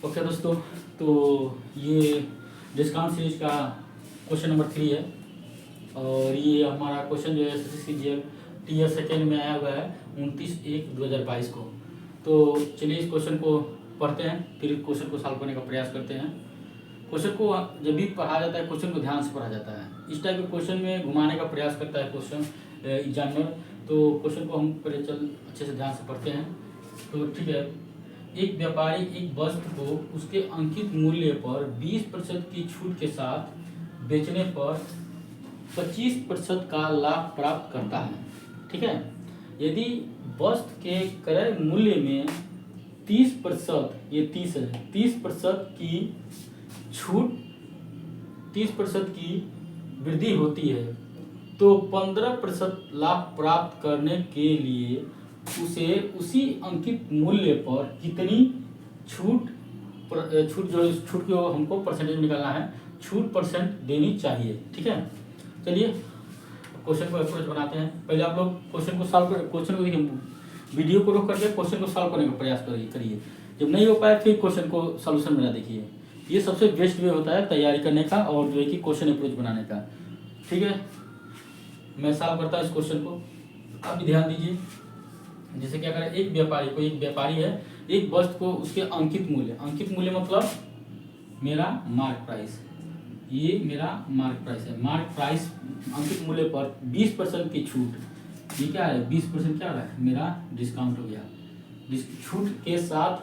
Okay दोस्तों, तो ये डिस्काउंट सीरीज का क्वेश्चन नंबर 3 है और ये हमारा क्वेश्चन जो है SSC टीयर सेकेंड में आया हुआ है 29/1/2022 को। तो चलिए इस क्वेश्चन को पढ़ते हैं, फिर क्वेश्चन को सॉल्व करने का प्रयास करते हैं। क्वेश्चन को जब भी पढ़ा जाता है, क्वेश्चन को ध्यान से पढ़ा जाता है। इस टाइप के क्वेश्चन में घुमाने का प्रयास करता है क्वेश्चन एग्जामिनर। तो क्वेश्चन को हम पहले अच्छे से ध्यान से पढ़ते हैं। तो ठीक है, एक व्यापारी एक वस्तु को उसके अंकित मूल्य पर 20% की छूट के साथ बेचने पर 25% का लाभ प्राप्त करता है। ठीक है, यदि वस्तु के क्रय मूल्य में 30%, ये 30 है, 30% की छूट, 30% की वृद्धि होती है, तो 15% लाभ प्राप्त करने के लिए उसे उसी अंकित मूल्य पर कितनी छूट को हमको परसेंटेज निकालना है, छूट परसेंट देनी चाहिए। ठीक है, चलिए क्वेश्चन को अप्रोच बनाते हैं। पहले आप लोग क्वेश्चन को देखिए, वीडियो को रोक करके क्वेश्चन को सॉल्व करने का प्रयास करिए। जब नहीं हो पाए फिर क्वेश्चन को सॉल्यूशन बना देखिए। ये सबसे बेस्ट वे होता है तैयारी करने का और जो है कि क्वेश्चन अप्रोच बनाने का। ठीक है, मैं सॉल्व करता हूँ इस क्वेश्चन को, आप भी ध्यान दीजिए। जैसे क्या करें, एक व्यापारी है, एक वस्तु को उसके अंकित मूल्य मतलब मेरा मार्क प्राइस, ये मेरा मार्क प्राइस है। मार्क प्राइस अंकित मूल्य पर 20% की छूट, ये क्या है 20% क्या है मेरा डिस्काउंट हो गया, छूट के साथ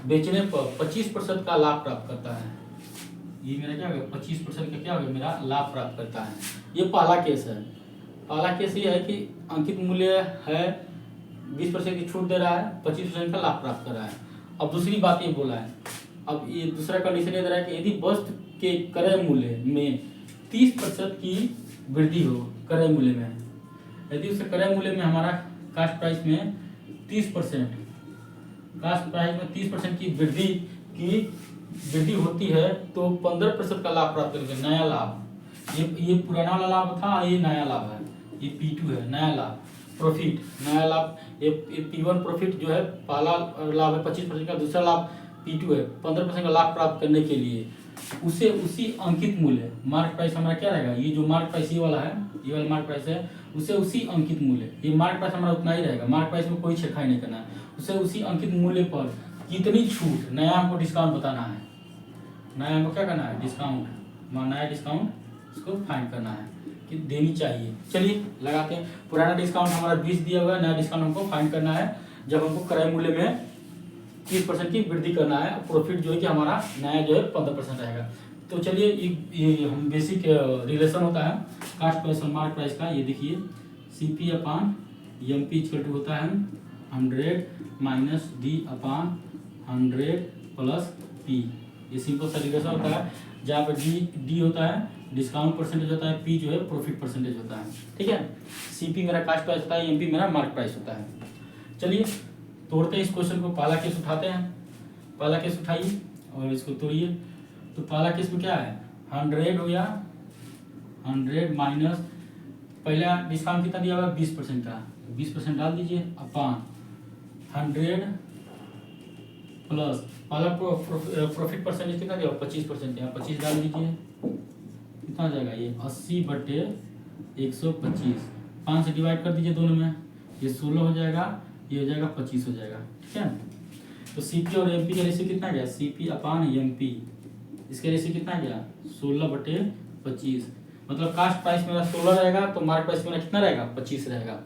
बेचने पर 25% का लाभ प्राप्त करता है। ये मेरा क्या होगा 25% का क्या होगा मेरा लाभ प्राप्त करता है। ये पहला केस है। पहला केस ये है कि अंकित मूल्य है, 20% की छूट दे रहा है, 25% का लाभ प्राप्त कर रहा है। अब दूसरी बात ये बोला है, अब ये दूसरा कंडीशन ये दे रहा है कि यदि वस्तु के क्रय मूल्य में 30% की वृद्धि हो, क्रय मूल्य में, यदि उसके क्रय मूल्य में हमारा कास्ट प्राइस में 30%, कास्ट प्राइस में 30% की वृद्धि होती है, तो 15% का लाभ प्राप्त करेंगे, नया लाभ। ये पुराना वाला लाभ था, ये नया लाभ है, ये P2 है, नया लाभ, प्रॉफिट, नया लाभ। ये P1 प्रॉफिट जो है पहला लाभ है 25% का, दूसरा लाभ P2 है 15% का लाभ प्राप्त करने के लिए उसे उसी अंकित मूल्य, मार्क प्राइस हमारा क्या रहेगा, ये जो मार्क प्राइस ये वाला है, ये वाला मार्क प्राइस है, उसे उसी अंकित मूल्य, ये मार्क प्राइस हमारा उतना ही रहेगा, मार्क प्राइस में कोई छेड़खानी नहीं करना है, उसे उसी अंकित मूल्य पर कितनी छूट, नया हमको डिस्काउंट बताना है, नया हमको क्या करना है डिस्काउंट, नया डिस्काउंट इसको फाइंड करना है कि देनी चाहिए। चलिए लगाते हैं। पुराना डिस्काउंट हमारा 20 दिया हुआ है, नया डिस्काउंट हमको फाइंड करना है जब हमको क्रय मूल्य में 30% की वृद्धि करना है। प्रॉफिट जो है कि हमारा नया जो है 15% रहेगा। तो चलिए ये हम बेसिक रिलेशन होता है कास्ट प्राइस और मार्क प्राइस का। ये देखिए CP/MP इक्वल टू होता है 100 माइनस D/100 प्लस P। ये सिंपल सा रिलेशन होता है, जहाँ पर D होता है डिस्काउंट परसेंटेज होता है, P जो है प्रॉफिट परसेंटेज होता है। ठीक है, CP मेरा कास्ट प्राइस होता है, MP मेरा मार्क प्राइस होता है। चलिए तोड़ते हैं इस क्वेश्चन को, पहला केस उठाते हैं। पहला केस उठाइए और इसको तोड़िए। तो पहला केस में क्या है 100 हो गया, 100 माइनस पहला डिस्काउंट कितना दिया हुआ 20% का, 20% डाल दीजिए अपॉन 100 प्लस पहला प्रॉफिट परसेंटेज कितना दिया 25%, यहाँ 25 डाल दीजिए, कितना हो जाएगा ये 80/125, 5 से डिवाइड कर दीजिए दोनों में, ये 16 हो जाएगा, ये हो जाएगा 25 हो जाएगा। ठीक है, तो CP और MP का रेशियो कितना गया CP/MP, इसके रेशियो कितना गया 16/25, मतलब कास्ट प्राइस मेरा 16 रहेगा तो मार्क प्राइस मेरा कितना रहेगा 25 रहेगा।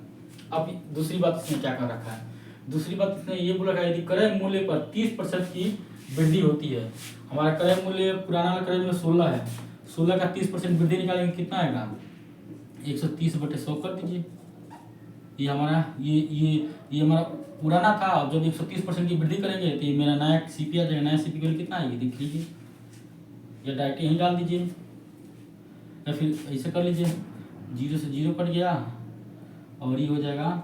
अब दूसरी बात इसने क्या कर रखा है, दूसरी बात इसने ये बोला है यदि क्रय मूल्य पर 30% की वृद्धि होती है, हमारा क्रय मूल्य पुराना क्रय मूल्य 16 है, 16 का 30% वृद्धि निकालेंगे कितना आएगा 130/100 कर दीजिए। ये हमारा ये हमारा पुराना था, अब जब 130% की वृद्धि करेंगे तो ये मेरा नया CP आ जाएगा। नया CP वैल्यू कितना आएगी देख लीजिए, या डायरेक्ट यहीं डाल दीजिए या फिर ऐसे कर लीजिए, 0 से 0 कट गया और ये हो जाएगा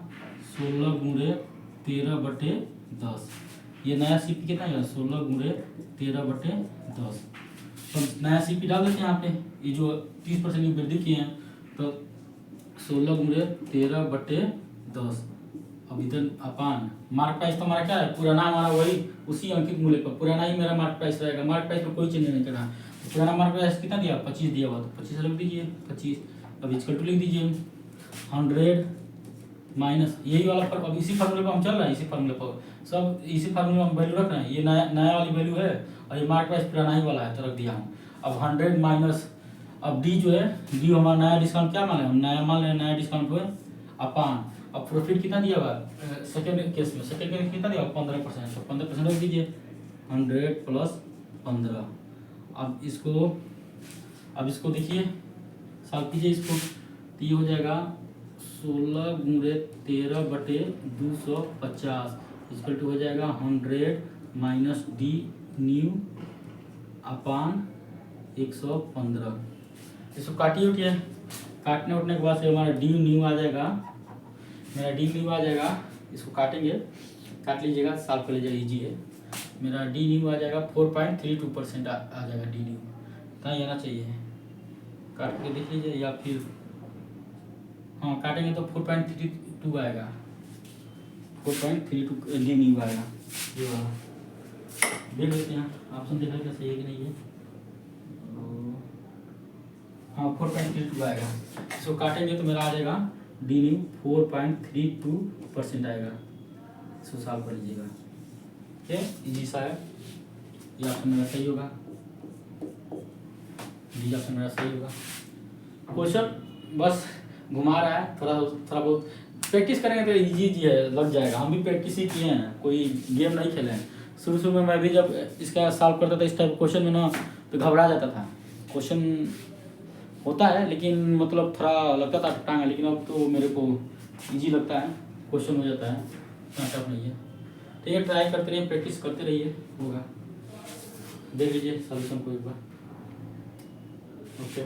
16 × 13/10। ये नया CP कितना आएगा 16 × 13/10। तो नया CP डाल देते हैं यहाँ पे, ये जो 30% की वृद्धि की है तो 16 × 13/10 अब इधर अपान मार्क प्राइस तो हमारा क्या है, पुराना हमारा वही उसी अंकित मूल्य पर पुराना ही मेरा मार्क प्राइस रहेगा। मार्क प्राइस में कोई चेंज नहीं करना। तो पुराना मार्क प्राइस कितना दिया, 25 दिया हुआ, तो 25 लिख दीजिए 25। अब इक्वल टू लिख दीजिए 100 माइनस यही वाला पर। अब इसी फार्मूले पर हम चल रहे हैं, इसी फार्मूले पर सब इसी फार्मूले में हम वैल्यू रख रहे हैं। ये नया नया वाली वैल्यू है और ये मार्क प्राइस पुराना ही वाला है तो रख दिया हूँ। अब 100 माइनस, अब डी जो है, डी हमारा नया डिस्काउंट क्या मान है, नया मान लें, नया डिस्काउंट हुआ अपान। अब प्रॉफिट कितना दिया हुआ सेकेंड केस में, सेकेंड केस में कितना दिया हुआ 15%, तो 15% रख दीजिए 100 प्लस 15। अब इसको देखिए सॉल्व कीजिए इसको, तो ये हो जाएगा 16 गुणे 13/250 इक्वल टू हो जाएगा 100 माइनस डी न्यू अपान 115। इसको काटिए उठिए, काटने उठने के बाद से हमारा डी न्यू आ जाएगा, मेरा डी न्यू आ जाएगा। इसको काटेंगे, काट लीजिएगा, सॉल्व कर लीजिएगा, इजी है। मेरा डी न्यू आ जाएगा 4.32% आ जाएगा डी न्यू। इतना ही आना चाहिए, काट के देख लीजिए, या फिर हाँ काटेंगे तो 4.32 आएगा, 4.32 डी न्यू आएगा। ये वाला देख लेते हैं, ऑप्शन देखा क्या सही है कि नहीं है। हाँ 4.32 आएगा। इसको काटेंगे तो मेरा आ जाएगा डी न्यू 4.32% आएगा। इसको सॉल्व कर लीजिएगा, ठीक है, इजी सा है। ये ऑप्शन मेरा सही होगा, डी ऑप्शन मेरा सही होगा। क्वेश्चन बस घुमा रहा है, थोड़ा बहुत प्रैक्टिस करेंगे तो इजी है, लग जाएगा। हम भी प्रैक्टिस ही किए हैं, कोई गेम नहीं खेले हैं। शुरू में मैं भी जब इसका सॉल्व करता था इस टाइप क्वेश्चन में ना, तो घबरा जाता था। क्वेश्चन होता है लेकिन मतलब थोड़ा लगता था टांग, लेकिन अब तो मेरे को इजी लगता है, क्वेश्चन हो जाता है, इतना टफ नहीं है। ठीक है, ट्राई करते रहिए, प्रैक्टिस करते रहिए, होगा। देख लीजिए सॉल्यूशन को एक बार, ओके।